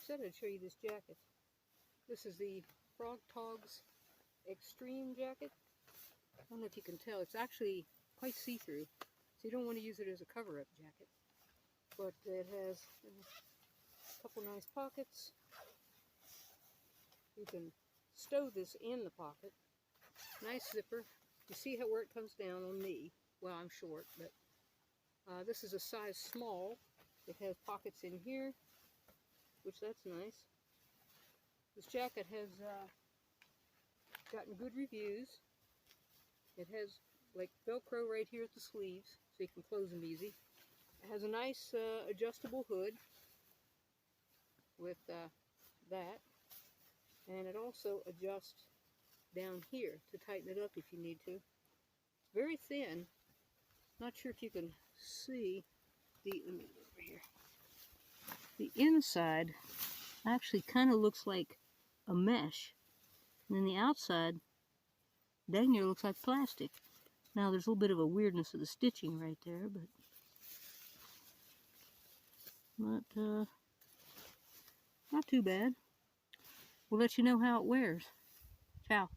said I'd show you this jacket. This is the Frogg Toggs Xtreme jacket. I don't know if you can tell, it's actually quite see-through, so you don't want to use it as a cover-up jacket. But it has a couple nice pockets. You can stow this in the pocket. Nice zipper. You see where it comes down on me. Well, I'm short, but this is a size small. It has pockets in here, which that's nice. This jacket has gotten good reviews. It has like Velcro right here at the sleeves, so you can close them easy. It has a nice adjustable hood with that, and it also adjusts down here to tighten it up if you need to. It's very thin. Not sure if you can see the, let me go over here. The inside actually kind of looks like a mesh, and then the outside dang near looks like plastic. Now there's a little bit of a weirdness of the stitching right there, but not too bad. We'll let you know how it wears. Ciao.